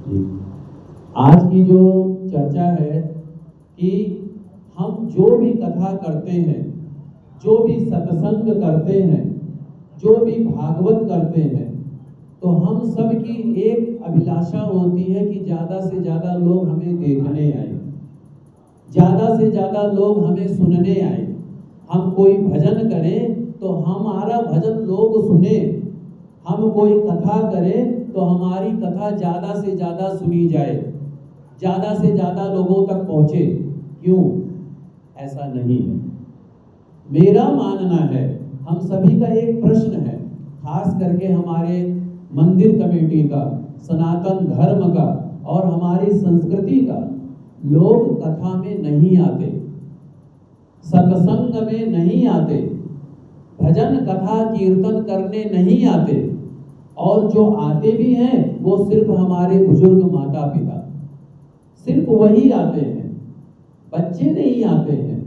जी। आज की जो चर्चा है कि हम जो भी कथा करते हैं, जो भी सत्संग करते हैं, जो भी भागवत करते हैं, तो हम सब की एक अभिलाषा होती है कि ज़्यादा से ज़्यादा लोग हमें देखने आए, ज़्यादा से ज़्यादा लोग हमें सुनने आए। हम कोई भजन करें तो हमारा भजन लोग सुने, हम कोई कथा करें तो हमारी कथा ज़्यादा से ज़्यादा सुनी जाए, ज़्यादा से ज़्यादा लोगों तक पहुँचे। क्यों? ऐसा नहीं है। मेरा मानना है, हम सभी का एक प्रश्न है, खास करके हमारे मंदिर कमेटी का, सनातन धर्म का और हमारी संस्कृति का, लोग कथा में नहीं आते, सत्संग में नहीं आते, भजन कथा कीर्तन करने नहीं आते, और जो आते भी हैं वो सिर्फ हमारे बुजुर्ग माता पिता, सिर्फ वही आते हैं। बच्चे नहीं आते हैं,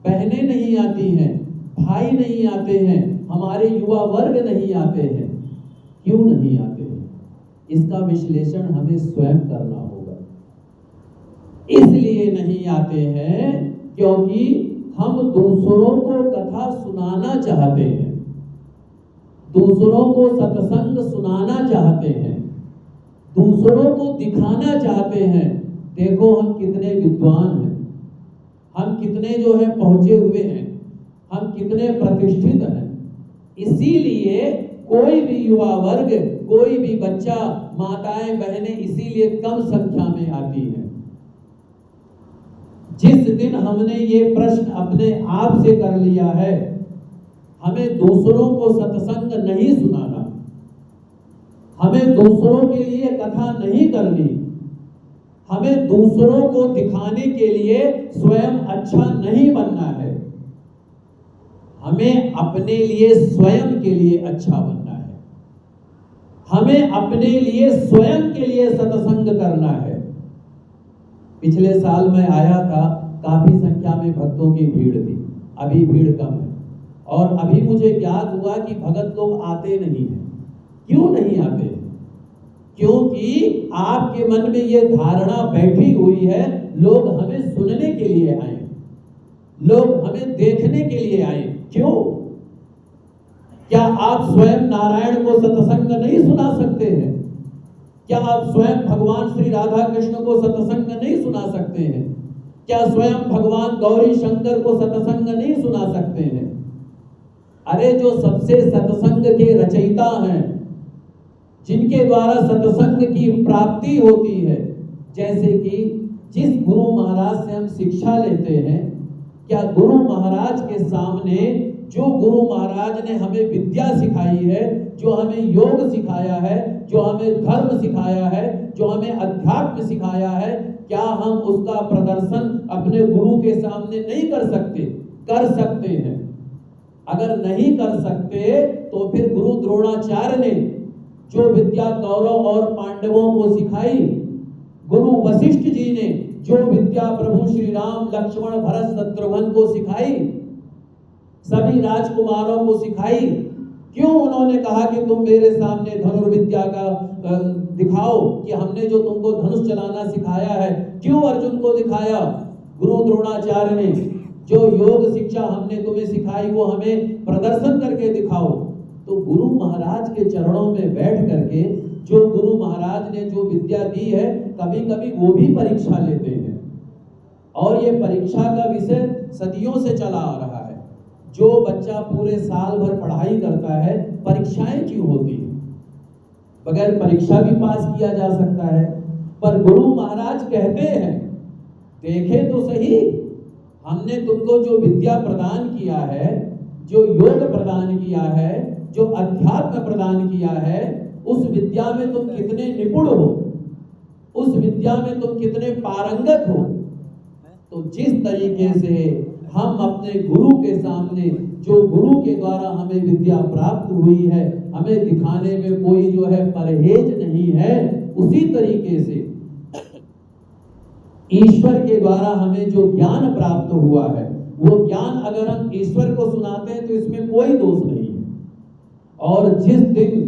बहनें नहीं आती हैं, भाई नहीं आते हैं, हमारे युवा वर्ग नहीं आते हैं। क्यों नहीं आते हैं? इसका विश्लेषण हमें स्वयं करना होगा। इसलिए नहीं आते हैं क्योंकि हम दूसरों को कथा सुनाना चाहते हैं, दूसरों को सत्संग सुनाना चाहते हैं, दूसरों को दिखाना चाहते हैं। देखो हम कितने विद्वान हैं, हम कितने जो है पहुंचे हुए हैं, हम कितने प्रतिष्ठित हैं। इसीलिए कोई भी युवा वर्ग, कोई भी बच्चा, माताएं बहनें इसीलिए कम संख्या में आती हैं। जिस दिन हमने ये प्रश्न अपने आप से कर लिया है, हमें दूसरों को सत्संग नहीं सुनाना, हमें दूसरों के लिए कथा नहीं करनी, हमें दूसरों को दिखाने के लिए स्वयं अच्छा नहीं बनना है, हमें अपने लिए स्वयं के लिए अच्छा बनना है, हमें अपने लिए स्वयं के लिए सत्संग करना है। पिछले साल मैं आया था, काफी संख्या में भक्तों की भीड़ थी, अभी भीड़ कम है, और अभी मुझे ज्ञात हुआ कि भगत लोग आते नहीं हैं। क्यों नहीं आते? क्योंकि आपके मन में ये धारणा बैठी हुई है, लोग हमें सुनने के लिए आए, लोग हमें देखने के लिए आए। क्यों? क्या आप स्वयं नारायण को सत्संग नहीं सुना सकते हैं? क्या आप स्वयं भगवान श्री राधा कृष्ण को सत्संग नहीं सुना सकते हैं? क्या स्वयं भगवान गौरी शंकर को सत्संग नहीं सुना सकते हैं? अरे जो सबसे सत्संग के रचयिता हैं, जिनके द्वारा सत्संग की प्राप्ति होती है, जैसे कि जिस गुरु महाराज से हम शिक्षा लेते हैं, क्या गुरु महाराज के सामने, जो गुरु महाराज ने हमें विद्या सिखाई है, जो हमें योग सिखाया है, जो हमें धर्म सिखाया है, जो हमें अध्यात्म सिखाया है, क्या हम उसका प्रदर्शन अपने गुरु के सामने नहीं कर सकते? कर सकते हैं। अगर नहीं कर सकते तो फिर गुरु द्रोणाचार्य ने जो विद्या कौरव और पांडवों को सिखाई, गुरु वशिष्ठ जी ने जो विद्या प्रभु श्री राम लक्ष्मण भरत शत्रुघ्न को सिखाई, सभी राजकुमारों को सिखाई, क्यों उन्होंने कहा कि तुम मेरे सामने धनुर्विद्या का दिखाओ, कि हमने जो तुमको धनुष चलाना सिखाया है? क्यों अर्जुन को दिखाया? गुरु द्रोणाचार्य ने जो योग शिक्षा हमने तुम्हें सिखाई वो हमें प्रदर्शन करके दिखाओ। तो गुरु महाराज के चरणों में बैठ करके जो गुरु महाराज ने जो विद्या दी है, कभी कभी वो भी परीक्षा लेते हैं, और ये परीक्षा का विषय सदियों से चला आ रहा है। जो बच्चा पूरे साल भर पढ़ाई करता है, परीक्षाएं क्यों होती है? बगैर परीक्षा भी पास किया जा सकता है। पर गुरु महाराज कहते हैं, देखे तो सही, हमने तुमको जो विद्या प्रदान किया है, जो योग प्रदान किया है, जो अध्यात्म प्रदान किया है, उस विद्या में तुम कितने निपुण हो, उस विद्या में तुम कितने पारंगत हो। तो जिस तरीके से हम अपने गुरु के सामने, जो गुरु के द्वारा हमें विद्या प्राप्त हुई है, हमें दिखाने में कोई जो है परहेज नहीं है, उसी तरीके से ईश्वर के द्वारा हमें जो ज्ञान प्राप्त हुआ है, वो ज्ञान अगर हम ईश्वर को सुनाते हैं तो इसमें कोई दोष नहीं है। और जिस दिन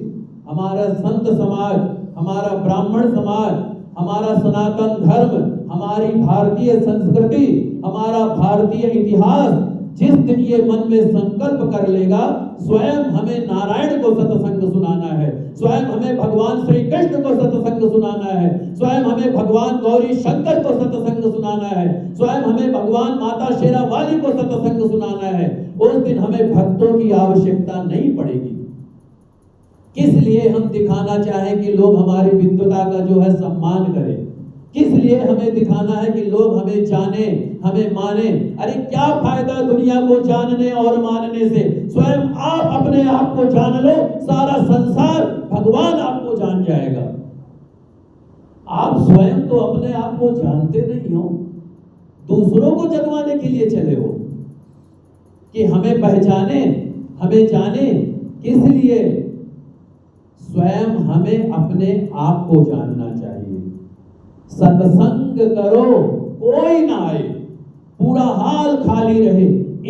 हमारा संत समाज, हमारा ब्राह्मण समाज, हमारा सनातन धर्म, हमारी भारतीय संस्कृति, हमारा भारतीय इतिहास जिस दिन ये मन में संकल्प कर लेगा, स्वयं हमें नारायण को सत्संग सुनाना है, स्वयं हमें भगवान श्री कृष्ण को सत्संग सुनाना है, स्वयं हमें भगवान गौरी शंकर को सत्संग सुनाना है, स्वयं हमें भगवान माता शेरा वाली को सत्संग सुनाना है, उस दिन हमें भक्तों की आवश्यकता नहीं पड़ेगी। किस लिए हम दिखाना चाहें कि लोग हमारी विद्वता का जो है सम्मान करें? किस लिए हमें दिखाना है कि लोग हमें जाने, हमें माने? अरे क्या फायदा दुनिया को जानने और मानने से? स्वयं आप अपने आप को जान लो, सारा संसार भगवान आपको जान जाएगा। आप स्वयं तो अपने आप को जानते नहीं हो, दूसरों को जगवाने के लिए चले हो कि हमें पहचाने, हमें जाने। किस लिए? स्वयं हमें अपने आप को जानना चाहिए। सत्संग करो, कोई ना आए, पूरा हाल खाली रहे,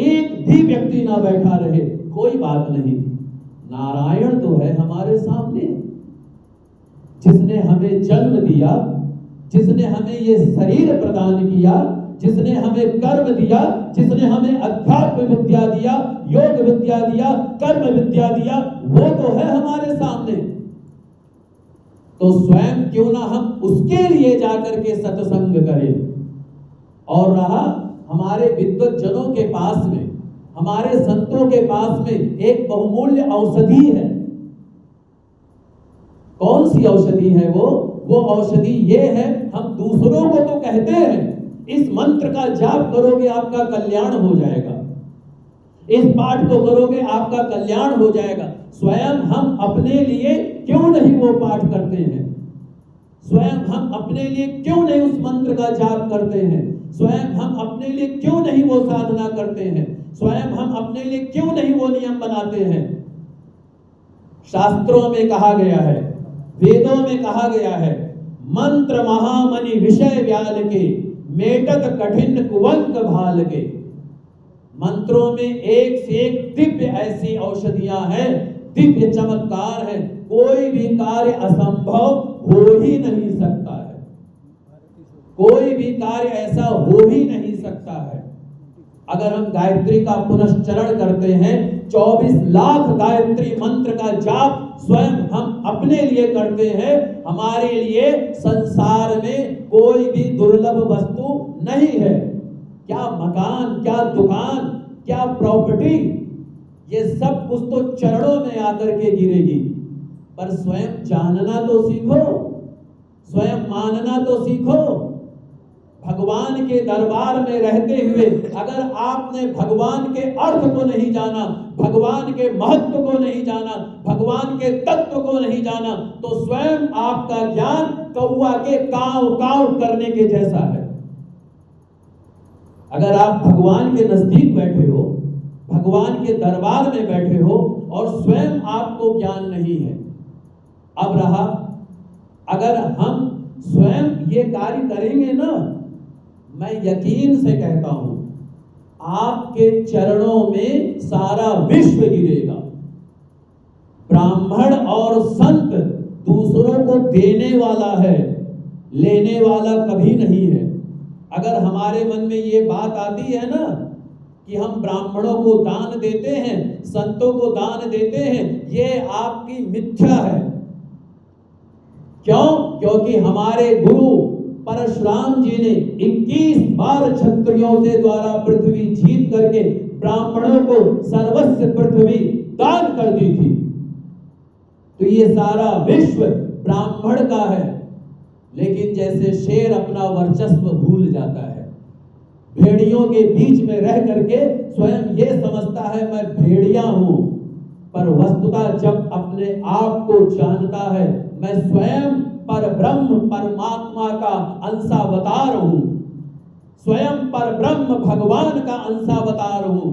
एक भी व्यक्ति ना बैठा रहे, कोई बात नहीं। नारायण तो है हमारे सामने, जिसने हमें जन्म दिया, जिसने हमें ये शरीर प्रदान किया, जिसने हमें कर्म दिया, जिसने हमें अध्यात्म विद्या दिया, योग विद्या दिया, कर्म विद्या दिया, वो तो है हमारे सामने। तो स्वयं क्यों ना हम उसके लिए जाकर के सत्संग करें। और रहा हमारे विद्वत जनों के पास में, हमारे संतों के पास में एक बहुमूल्य औषधि है। कौन सी औषधि है वो औषधि ये है, हम दूसरों को तो कहते हैं इस मंत्र का जाप करोगे आपका कल्याण हो जाएगा, इस पाठ को करोगे आपका कल्याण हो जाएगा। स्वयं हम अपने लिए क्यों नहीं वो पाठ करते हैं? स्वयं हम अपने लिए क्यों नहीं उस मंत्र का जाप करते हैं? स्वयं हम अपने लिए क्यों नहीं वो साधना करते हैं? स्वयं हम अपने लिए क्यों नहीं वो नियम बनाते हैं? शास्त्रों में कहा गया है, वेदों में कहा गया है, मंत्र महामणि विषय व्याल के, मेटत कठिन कुवंक भाल के। मंत्रों में एक से एक दिव्य ऐसी औषधियां हैं, दिव्य चमत्कार है, कोई भी कार्य असंभव हो ही नहीं सकता है, कोई भी कार्य ऐसा हो ही नहीं सकता है। अगर हम गायत्री का पुनश्चरण करते हैं, 24 लाख गायत्री मंत्र का जाप स्वयं हम अपने लिए करते हैं, हमारे लिए संसार में कोई भी दुर्लभ वस्तु नहीं है। क्या मकान, क्या दुकान, क्या प्रॉपर्टी, ये सब कुछ तो चरणों में आकर के गिरेगी, पर स्वयं जानना तो सीखो, स्वयं मानना तो सीखो। भगवान के दरबार में रहते हुए अगर आपने भगवान के अर्थ को नहीं जाना, भगवान के महत्व को नहीं जाना, भगवान के तत्व को नहीं जाना, तो स्वयं आपका ज्ञान कौवा के काव काव करने के जैसा है। अगर आप भगवान के नजदीक बैठे हो, भगवान के दरबार में बैठे हो और स्वयं आपको ज्ञान नहीं है। अब रहा, अगर हम स्वयं ये कार्य करेंगे ना, मैं यकीन से कहता हूं आपके चरणों में सारा विश्व गिरेगा। ब्राह्मण और संत दूसरों को देने वाला है, लेने वाला कभी नहीं है। अगर हमारे मन में ये बात आती है ना कि हम ब्राह्मणों को दान देते हैं, संतों को दान देते हैं, ये आपकी मिथ्या है। क्यों? क्योंकि हमारे गुरु परशुराम जी ने 21 बार क्षत्रियों से द्वारा पृथ्वी जीत करके ब्राह्मणों को सर्वस्व पृथ्वी दान कर दी थी। तो ये सारा विश्व ब्राह्मण का है। लेकिन जैसे शेर अपना वर्चस्व भूल जाता है, भेड़ियों के बीच में रह करके स्वयं ये समझता है मैं भेड़िया हूं, पर वस्तुतः जब अपने आप को जानता है मैं स्वयं पर ब्रह्म परमात्मा का अंशावतार हूं, स्वयं पर ब्रह्म भगवान का अंशावतार हूं,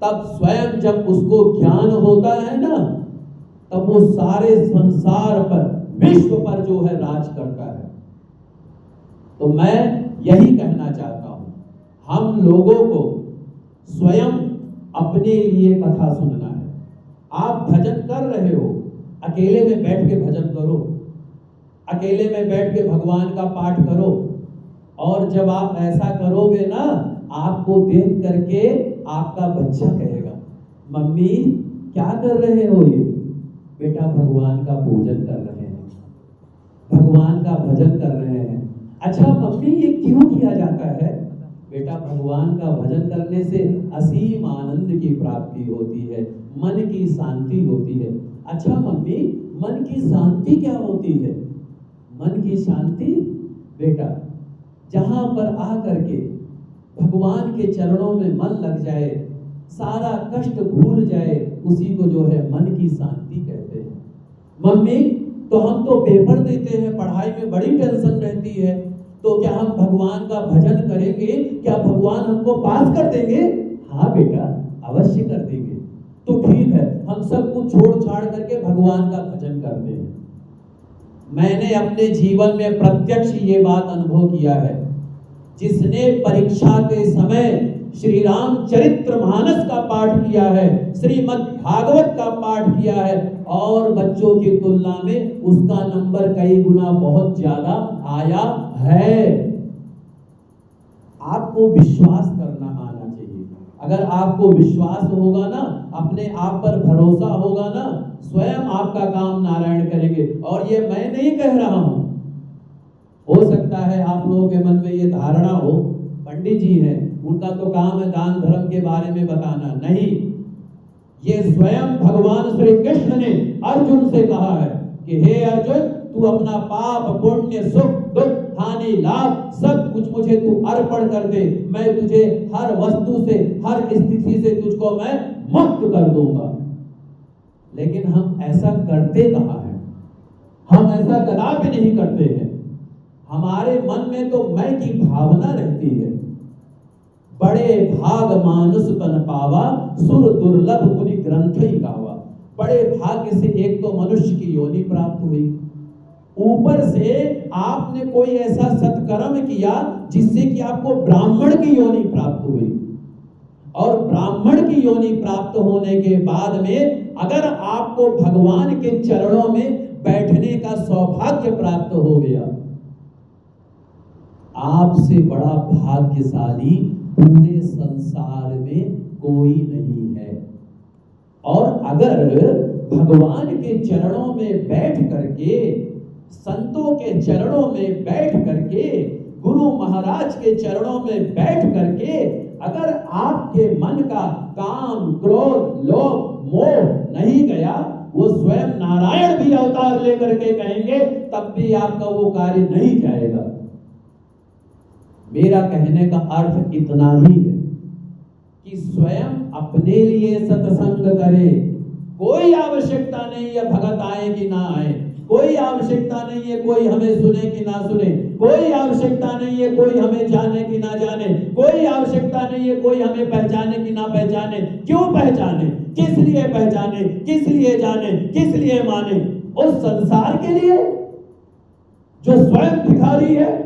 तब स्वयं जब उसको ज्ञान होता है ना, तब वो सारे संसार पर, विश्व पर जो है राज करता है। तो मैं यही कहना चाहता हूं, हम लोगों को स्वयं अपने लिए कथा सुनना है। आप भजन कर रहे हो, अकेले में बैठ के भजन करो, अकेले में बैठ के भगवान का पाठ करो। और जब आप ऐसा करोगे ना, आपको देख करके आपका बच्चा कहेगा, मम्मी क्या कर रहे हो ये? बेटा भगवान का पूजन कर रहे हैं, भगवान का भजन कर रहे हैं। अच्छा मम्मी ये क्यों किया जाता है? बेटा भगवान का भजन करने से असीम आनंद की प्राप्ति होती है, मन की शांति होती है। अच्छा मम्मी मन की शांति क्या होती है? मन की शांति बेटा जहां पर आ करके भगवान के चरणों में मन लग जाए, सारा कष्ट भूल जाए, उसी को जो है मन की शांति कहते हैं। मम्मी तो हम तो पेपर देते हैं, पढ़ाई में बड़ी टेंशन रहती है, तो क्या हम भगवान का भजन करेंगे? क्या भगवान हमको पास कर देंगे? हाँ बेटा अवश्य कर देंगे। तो ठीक है, हम सब कुछ छोड़ छाड़ करके भगवान का भजन करते हैं। मैंने अपने जीवन में प्रत्यक्ष ये बात अनुभव किया है। जिसने परीक्षा के समय श्री रामचरितमानस का पाठ किया है, श्रीमद् भागवत का पाठ किया है, और बच्चों की तुलना में उसका नंबर कई गुना बहुत ज्यादा आया है। आपको विश्वास करना आना चाहिए। अगर आपको विश्वास होगा ना, अपने आप पर भरोसा होगा ना, स्वयं आपका काम नारायण करेंगे। और ये मैं नहीं कह रहा हूं, हो सकता है आप लोगों के मन में ये धारणा हो, पंडित जी हैं उनका तो काम है दान धर्म के बारे में बताना। नहीं, ये स्वयं भगवान श्री कृष्ण ने अर्जुन से कहा है कि हे अर्जुन, तू अपना पाप पुण्य सुख दुख हानि लाभ सब कुछ मुझे तू अर्पण कर दे, मैं तुझे हर वस्तु से हर स्थिति से तुझको मैं मुक्त कर दूंगा। लेकिन हम ऐसा करते कहाँ हैं? हम ऐसा कदापि नहीं करते हैं। हमारे मन में तो मैं की भावना रहती है। बड़े भाग मानुष तन पावा, सुर दुर्लभ मुनि ग्रंथ ही गावा। बड़े भाग्य से एक तो मनुष्य की योनि प्राप्त हुई, ऊपर से आपने कोई ऐसा सत्कर्म किया जिससे कि आपको ब्राह्मण की योनि प्राप्त हुई। और ब्राह्मण की योनि प्राप्त होने के बाद में अगर आपको भगवान के चरणों में बैठने का सौभाग्य प्राप्त हो गया, आपसे बड़ा भाग्यशाली पूरे संसार में कोई नहीं है। और अगर भगवान के चरणों में बैठ करके, संतों के चरणों में बैठ करके, गुरु महाराज के चरणों में बैठ करके अगर आपके मन का काम क्रोध लोभ मोह नहीं गया, वो स्वयं नारायण भी अवतार लेकर के कहेंगे तब भी आपका वो कार्य नहीं जाएगा। मेरा कहने का अर्थ इतना ही है कि स्वयं अपने लिए सत्संग करे। कोई आवश्यकता नहीं है भगत आए कि ना आए, कोई आवश्यकता नहीं है कोई हमें सुने कि ना सुने, कोई आवश्यकता नहीं है कोई हमें जाने कि ना जाने, कोई आवश्यकता नहीं है कोई हमें पहचाने कि ना पहचाने। क्यों पहचाने? किस लिए पहचाने? किस लिए जाने? किस लिए माने? उस संसार के लिए जो स्वयं भिखारी है,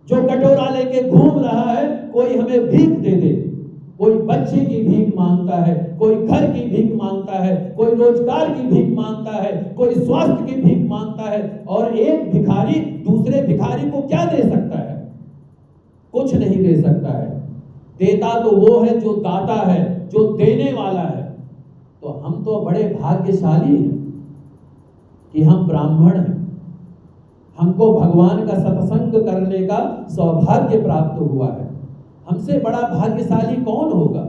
जो कटोरा लेके घूम रहा है, कोई हमें भीख दे दे। कोई बच्चे की भीख मांगता है, कोई घर की भीख मांगता है, कोई रोजगार की भीख मांगता है, कोई स्वास्थ्य की भीख मांगता है। और एक भिखारी दूसरे भिखारी को क्या दे सकता है? कुछ नहीं दे सकता है। देता तो वो है जो दाता है, जो देने वाला है। तो हम तो बड़े भाग्यशाली हैं कि हम ब्राह्मण हैं, हमको भगवान का सत्संग करने का सौभाग्य प्राप्त हुआ है। हमसे बड़ा भाग्यशाली कौन होगा?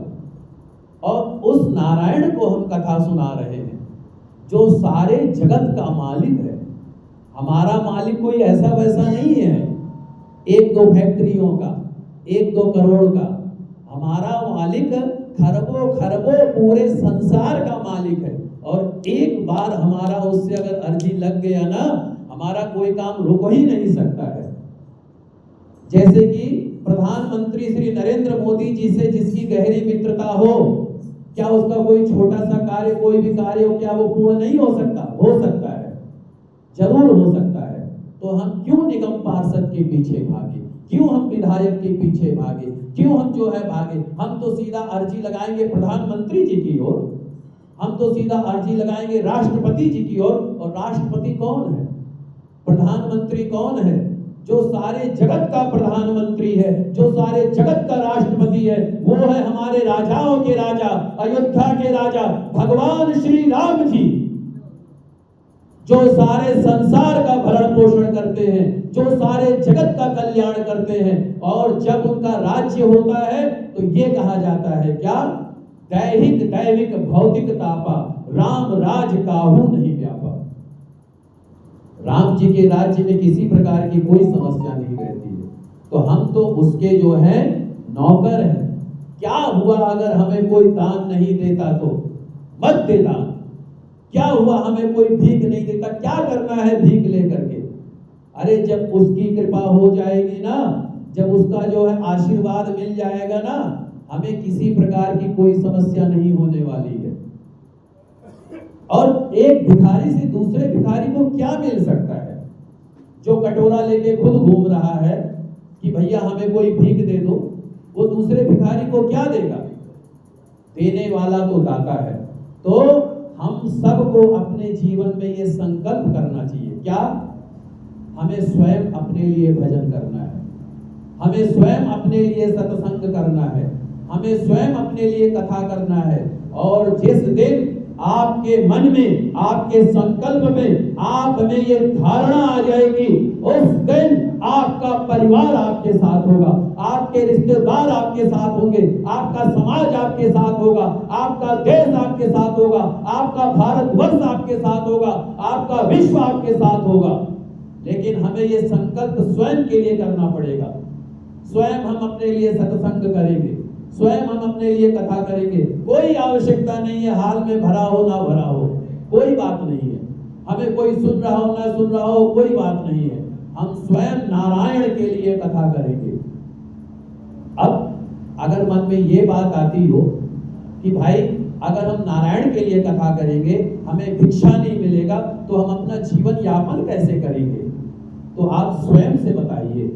और उस नारायण को हम कथा सुना रहे हैं जो सारे जगत का मालिक है। हमारा मालिक कोई ऐसा वैसा नहीं है, एक दो फैक्ट्रियों का, एक दो करोड़ का। हमारा मालिक खरबों खरबों पूरे संसार का मालिक है। और एक बार हमारा उससे अगर अर्जी लग गया ना, हमारा कोई काम रुक ही नहीं सकता है। जैसे कि प्रधानमंत्री श्री नरेंद्र मोदी जी से जिसकी गहरी मित्रता हो, क्या उसका कोई छोटा सा कार्य, कोई भी कार्य हो, क्या वो पूर्ण नहीं हो सकता? हो सकता है, जरूर हो सकता है। तो हम क्यों निगम पार्षद के पीछे भागे? क्यों हम विधायक के पीछे भागे? क्यों हम जो है भागे? हम तो सीधा अर्जी लगाएंगे प्रधानमंत्री जी की ओर। हम तो सीधा अर्जी लगाएंगे राष्ट्रपति जी की ओर। और राष्ट्रपति कौन है? प्रधानमंत्री कौन है? जो सारे जगत का प्रधानमंत्री है, जो सारे जगत का राष्ट्रपति है, वो है हमारे राजाओं के राजा, अयोध्या के राजा भगवान श्री राम जी, जो सारे संसार का भरण पोषण करते हैं, जो सारे जगत का कल्याण करते हैं। और जब उनका राज्य होता है तो ये कहा जाता है क्या? दैहिक दैविक भौतिक तापा, राम राज काहू नहीं व्यापा। राम जी के राज्य में किसी प्रकार की कोई समस्या नहीं रहती है, तो हम तो उसके जो है नौकर हैं। क्या हुआ अगर हमें कोई दान नहीं देता तो? मत दे दान। क्या हुआ हमें कोई भीख नहीं देता? क्या करना है भीख लेकर के? अरे जब उसकी कृपा हो जाएगी ना, जब उसका जो है आशीर्वाद मिल जाएगा ना, हमें किसी प्रकार की कोई समस्या नहीं होने वाली है। और एक भिखारी से दूसरे भिखारी को क्या मिल सकता है? जो कटोरा लेके खुद घूम रहा है कि भैया हमें कोई भीख दे दो, वो दूसरे भिखारी को क्या देगा? देने वाला तो दाता है। तो हम सबको अपने जीवन में ये संकल्प करना चाहिए, क्या? हमें स्वयं अपने लिए भजन करना है, हमें स्वयं अपने लिए सत्संग करना है, हमें स्वयं अपने लिए कथा करना है। और जिस दिन आपके मन में, आपके संकल्प में, आप में ये धारणा आ जाएगी, उस दिन आपका परिवार आपके साथ होगा, आपके रिश्तेदार आपके साथ होंगे, आपका समाज आपके साथ होगा, आपका देश आपके साथ होगा, आपका भारतवर्ष आपके साथ होगा, आपका विश्व आपके साथ होगा। लेकिन हमें ये संकल्प स्वयं के लिए करना पड़ेगा। स्वयं हम अपने लिए सत्संग करेंगे, स्वयं हम अपने लिए कथा करेंगे। कोई आवश्यकता नहीं है हाल में भरा हो ना भरा हो, कोई बात नहीं है। हमें कोई सुन रहा हो ना सुन रहा हो, कोई बात नहीं है। हम स्वयं नारायण के लिए कथा करेंगे। अब अगर मन में ये बात आती हो कि भाई अगर हम नारायण के लिए कथा करेंगे, हमें भिक्षा नहीं मिलेगा, तो हम अपना जीवन यापन कैसे करेंगे? तो आप स्वयं से बताइए,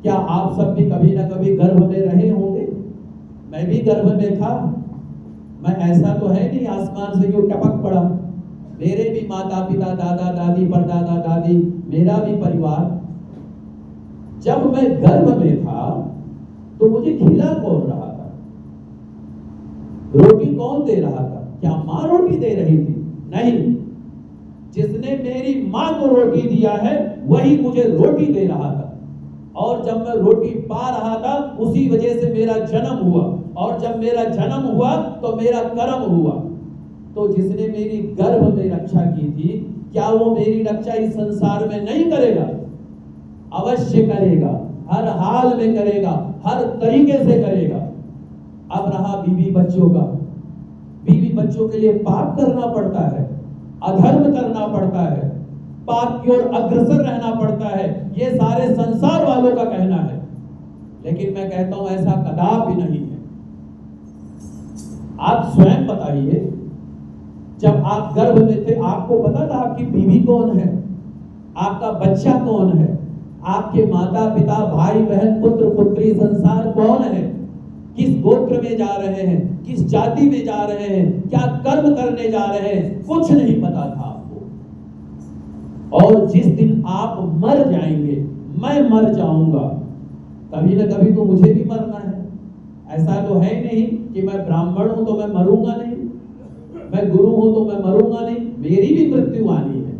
क्या आप सब भी कभी ना कभी गर्भ में रहे होंगे? मैं भी गर्भ में था। मैं ऐसा तो है नहीं आसमान से यूं टपक पड़ा। मेरे भी माता पिता, दादा दादी, परदादा दादी, मेरा भी परिवार। जब मैं गर्भ में था तो मुझे खिला कौन रहा था? रोटी कौन दे रहा था? क्या माँ रोटी दे रही थी? नहीं, जिसने मेरी माँ को रोटी दिया है वही मुझे रोटी दे रहा था। और जब मैं रोटी पा रहा था, उसी वजह से मेरा जन्म हुआ। और जब मेरा जन्म हुआ तो मेरा कर्म हुआ। तो जिसने मेरी गर्भ में रक्षा की थी, क्या वो मेरी रक्षा इस संसार में नहीं करेगा? अवश्य करेगा, हर हाल में करेगा, हर तरीके से करेगा। अब रहा बीवी बच्चों का। बीवी बच्चों के लिए पाप करना पड़ता है, अधर्म करना पड़ता है, पाप की ओर अग्रसर रहना पड़ता है, ये सारे संसार वालों का कहना है। लेकिन मैं कहता हूं ऐसा कदापि नहीं है। आप स्वयं बताइए, जब आप गर्भ में थे आपको पता था आपकी बीवी कौन है, आपका बच्चा कौन है, आपके माता पिता, भाई बहन, पुत्र पुत्री, संसार कौन है, किस गोत्र में जा रहे हैं, किस जाति में जा रहे हैं, क्या कर्म करने जा रहे हैं, कुछ नहीं पता था आपको। और जिस दिन आप मर जाएंगे, मैं मर जाऊंगा, कभी ना कभी तो मुझे भी मरना है। ऐसा तो है नहीं कि मैं ब्राह्मण हूं तो मैं मरूंगा नहीं, मैं गुरु हूं तो मैं मरूंगा नहीं, मेरी भी मृत्यु आनी है।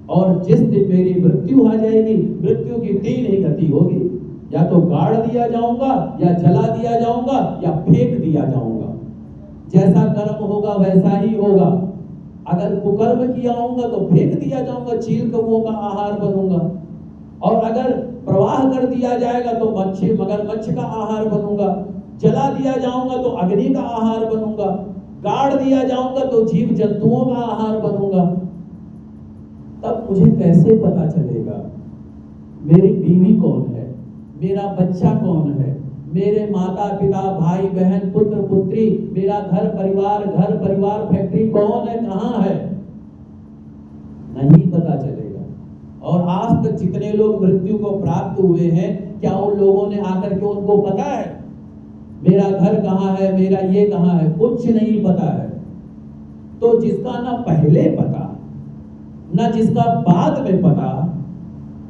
और जिस दिन मेरी मृत्यु आ जाएगी, मृत्यु की तीन ही गति होगी, या तो गाड़ दिया जाऊंगा, या जला दिया जाऊंगा, या फेंक दिया जाऊंगा। जैसा कर्म होगा वैसा ही होगा। अगर कुकर्म किया होगा तो फेंक दिया जाऊंगा, चील कौओं का आहार बनूंगा। और अगर प्रवाह कर दिया जाएगा तो मच्छी मगरमच्छ का आहार बनूंगा। जला दिया जाऊंगा तो अग्नि का आहार बनूंगा। गाड़ दिया जाऊंगा तो जीव जंतुओं का आहार बनूंगा। तब मुझे कैसे पता चलेगा मेरी बीवी कौन है, मेरा बच्चा कौन है, मेरे माता पिता, भाई बहन, पुत्र पुत्री, मेरा घर परिवार फैक्ट्री कौन है, कहां है? नहीं पता चलेगा। और आज तक जितने लोग मृत्यु को प्राप्त हुए हैं, क्या उन लोगों ने आकर के उनको पता है मेरा घर कहां है, मेरा ये कहां है? कुछ नहीं पता है। तो जिसका ना पहले पता ना जिसका बाद में पता,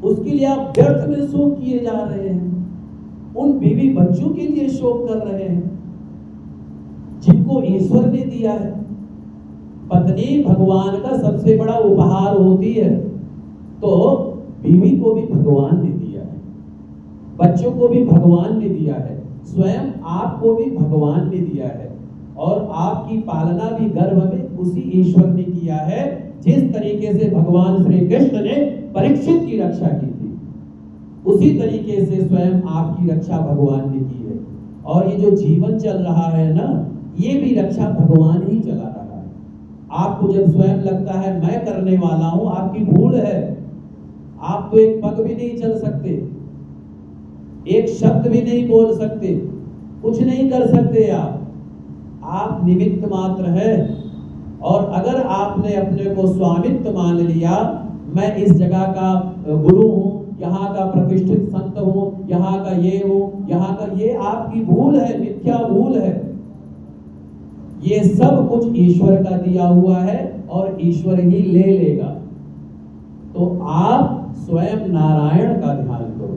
उसके लिए आप व्यर्थ में शोक किए जा रहे हैं। उन बीवी बच्चों के लिए शोक कर रहे हैं जिनको ईश्वर ने दिया है। पत्नी भगवान का सबसे बड़ा उपहार होती है, तो बीवी को भी भगवान ने दिया है, बच्चों को भी भगवान ने दिया है, स्वयं आपको भी भगवान ने दिया है, और आपकी पालना भी गर्भ में उसी ईश्वर ने किया है जिस तरीके से भगवान श्री कृष्ण ने परीक्षित की रक्षा की थी, उसी तरीके से स्वयं आपकी रक्षा भगवान ने की है। और ये जो जीवन चल रहा है ना, ये भी रक्षा भगवान ही चला रहा है। आपको जब स्वयं लगता है मैं करने वाला हूं, आपकी भूल है। आप तो एक पग भी नहीं चल सकते, एक शब्द भी नहीं बोल सकते, कुछ नहीं कर सकते। आप निमित्त मात्र है। और अगर आपने अपने को स्वामित्व मान लिया, मैं इस जगह का गुरु हूं, यहाँ का प्रतिष्ठित संत हूं, यहाँ का ये हूं, यहाँ का ये, आपकी भूल है, मिथ्या भूल है। ये सब कुछ ईश्वर का दिया हुआ है और ईश्वर ही ले लेगा। तो आप स्वयं नारायण का ध्यान करो।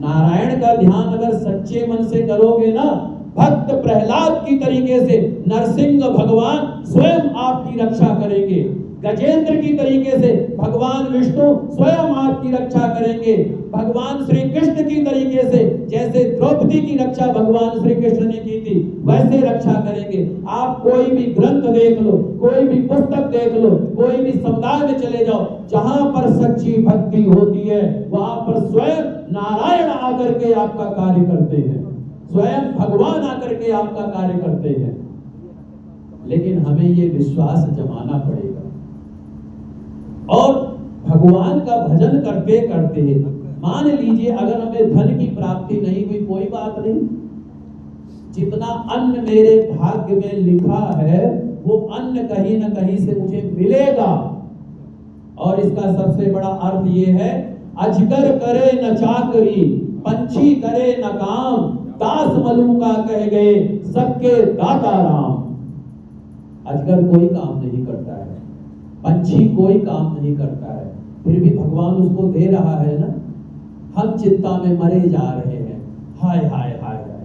नारायण का ध्यान अगर सच्चे मन से करोगे ना, भक्त प्रहलाद की तरीके से नरसिंह भगवान स्वयं आपकी रक्षा करेंगे, गजेंद्र की तरीके से भगवान विष्णु स्वयं आपकी रक्षा करेंगे, भगवान श्री कृष्ण की तरीके से जैसे द्रौपदी की रक्षा भगवान श्री कृष्ण ने की थी वैसे रक्षा करेंगे। आप कोई भी ग्रंथ देख लो, कोई भी पुस्तक देख लो, कोई भी समुदाय में चले जाओ, जहां पर सच्ची भक्ति होती है वहां पर स्वयं नारायण आकर के आपका कार्य करते हैं, स्वयं भगवान आकर के आपका कार्य करते हैं। लेकिन हमें ये विश्वास जमाना पड़ेगा। और भगवान का भजन करते करते मान लीजिए अगर हमें धन की प्राप्ति नहीं हुई, कोई बात नहीं, जितना अन्न मेरे भाग्य में लिखा है वो अन्न कहीं ना कहीं से मुझे मिलेगा। और इसका सबसे बड़ा अर्थ ये है, अजगर करे न चाकरी, पंछी करे न काम, दास मलूका कह गए सबके दाता राम। अजगर कोई काम नहीं करता है, पंछी कोई काम नहीं करता है, फिर भी भगवान उसको दे रहा है ना। हम चिंता में मरे जा रहे हैं, हाय हाय हाय हाय,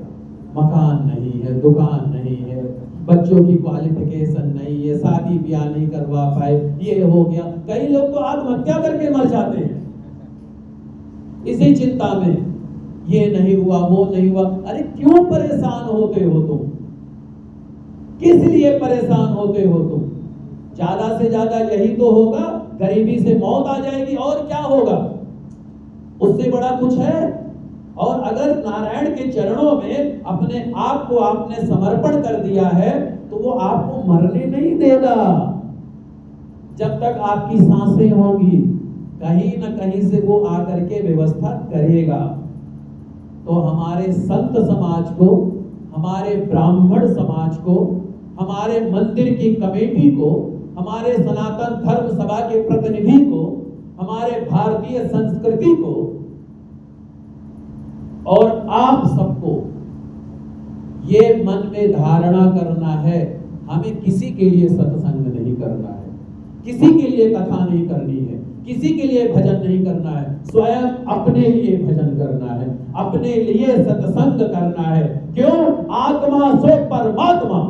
मकान नहीं है, दुकान नहीं है, बच्चों की क्वालिफिकेशन नहीं है, शादी ब्याह नहीं करवा पाए, ये हो गया। कई लोग तो आत्महत्या करके मर जाते हैं इसी चिंता में, ये नहीं हुआ, वो नहीं हुआ। अरे क्यों परेशान होते हो तुम? किस लिए परेशान होते हो तुम? ज्यादा से ज्यादा यही तो होगा, गरीबी से मौत आ जाएगी, और क्या होगा? उससे बड़ा कुछ है? और अगर नारायण के चरणों में अपने आप को आपने समर्पण कर दिया है तो वो आपको मरने नहीं देगा। जब तक आपकी सांसें होंगी कहीं ना कहीं से वो आकर के व्यवस्था करेगा। तो हमारे संत समाज को, हमारे ब्राह्मण समाज को, हमारे मंदिर की कमेटी को, हमारे सनातन धर्म सभा के प्रतिनिधि को, हमारे भारतीय संस्कृति को और आप सबको ये मन में धारणा करना है, हमें किसी के लिए सत्संग नहीं करना है, किसी के लिए कथा नहीं करनी है, किसी के लिए भजन नहीं करना है, स्वयं अपने लिए भजन करना है, अपने लिए सत्संग करना है। क्यों? आत्मा सो परमात्मा।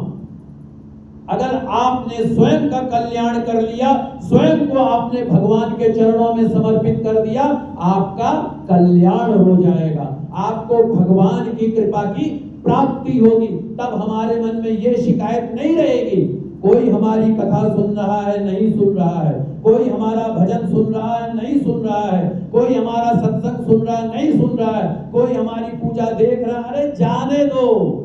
अगर आपने स्वयं का कल्याण कर लिया, स्वयं को आपने भगवान के चरणों में समर्पित कर दिया, आपका कल्याण हो जाएगा, आपको भगवान की कृपा की प्राप्ति होगी। तब हमारे मन में ये शिकायत नहीं रहेगी, कोई हमारी कथा सुन रहा है नहीं सुन रहा है, कोई हमारा भजन सुन रहा है नहीं सुन रहा है, कोई हमारा सत्संग सुन रहा है नहीं सुन रहा है, कोई हमारी पूजा देख रहा है। अरे जाने दो,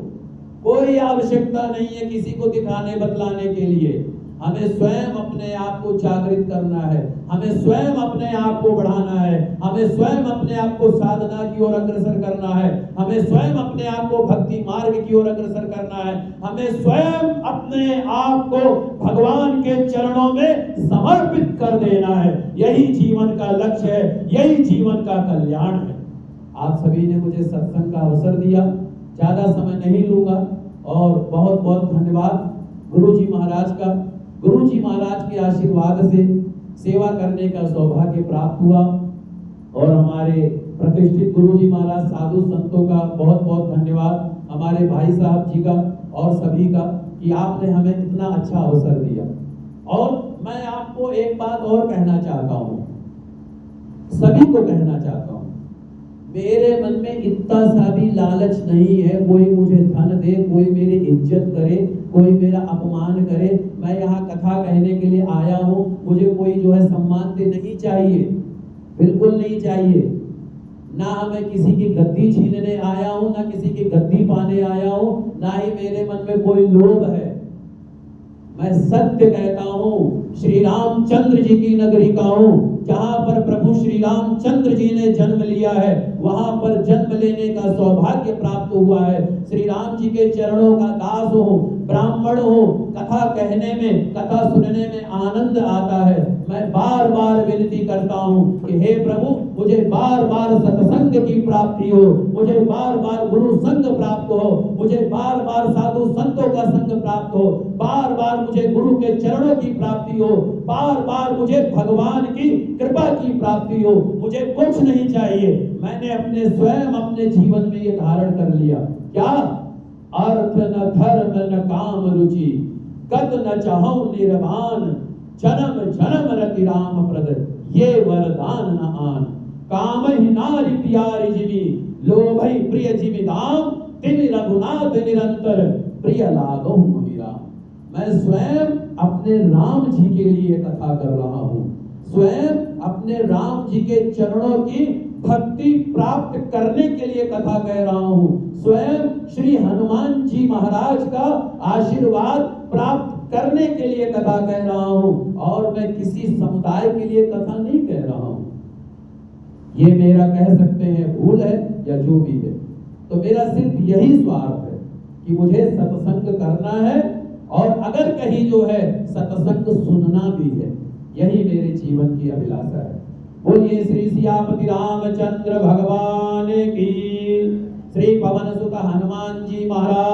कोई आवश्यकता नहीं है किसी को दिखाने बतलाने के लिए। हमें स्वयं अपने आप को जागृत करना है, हमें स्वयं अपने आप को बढ़ाना है, हमें स्वयं अपने आप को साधना की ओर अग्रसर करना है, हमें स्वयं अपने आप को भक्ति मार्ग की ओर अग्रसर करना है, हमें स्वयं अपने आप को भगवान के चरणों में समर्पित कर देना है। यही जीवन का लक्ष्य है, यही जीवन का कल्याण है। आप सभी ने मुझे सत्संग का अवसर दिया, ज्यादा समय नहीं लूंगा और बहुत बहुत धन्यवाद गुरु जी महाराज का। गुरु जी महाराज के आशीर्वाद से सेवा करने का सौभाग्य प्राप्त हुआ। और हमारे प्रतिष्ठित गुरु जी महाराज साधु संतों का बहुत बहुत धन्यवाद, हमारे भाई साहब जी का और सभी का, कि आपने हमें इतना अच्छा अवसर दिया। और मैं आपको एक बात और कहना चाहता हूँ, सभी को कहना चाहता हूँ, मेरे मन में इतना सा भी लालच नहीं है कोई मुझे धन दे, कोई मेरी इज्जत करे, कोई मेरा अपमान करे। मैं यहाँ कथा कहने के लिए आया हूँ, मुझे कोई जो है सम्मान दे नहीं चाहिए, बिल्कुल नहीं चाहिए। ना मैं किसी की गद्दी छीनने आया हूँ, ना किसी की गद्दी पाने आया हूँ, ना ही मेरे मन में कोई लोभ है। मैं सत्य कहता हूँ, श्री रामचंद्र जी की नगरी का हूँ, जहाँ पर प्रभु श्री रामचंद्र जी ने जन्म लिया है, वहां पर जन्म लेने का सौभाग्य प्राप्त हुआ है। श्री राम जी के चरणों का दास हूँ, ब्राह्मण हूँ, कथा कहने में, कथा सुनने में आनंद आता है। मैं बार बार विनती करता हूँ कि हे प्रभु, मुझे बार बार सत्संग की प्राप्ति हो, मुझे बार बार गुरु संग प्राप्त हो, मुझे बार बार साधु संतों का संग प्राप्त हो, बार बार मुझे गुरु के चरणों की प्राप्ति हो, बार बार मुझे भगवान की कृपा की प्राप्ति हो। मुझे कुछ नहीं चाहिए, मैंने अपने स्वयं अपने जीवन में ये धारण कर लिया। क्या? अर्थ न धर्म न काम रुचि, गत न चाहूं निर्वाण, जन्म जन्म रति राम प्रद, ये वरदान न आन। काम ही नारी प्यारी जिमी, लोभई प्रिय जिमी दाम, तिनि रघुनाथ निरंतर, प्रिय लागो मोहि राम। मैं स्वयं अपने राम जी के लिए कथा कर रहा हूँ, स्वयं अपने राम जी के चरणों की भक्ति प्राप्त करने के लिए कथा कह रहा हूँ, स्वयं श्री हनुमान जी महाराज का आशीर्वाद प्राप्त करने के लिए कथा कह रहा हूँ। और मैं किसी समुदाय के लिए कथा नहीं कह रहा हूँ, ये मेरा कह सकते हैं भूल है या जो भी है। तो मेरा सिर्फ यही स्वार्थ है कि मुझे सत्संग करना है, और अगर कहीं जो है सत्संग सुनना भी है, यही मेरे जीवन की अभिलाषा है। बोलिए श्री सियापति रामचंद्र भगवान की, श्री पवन सुत हनुमान जी महाराज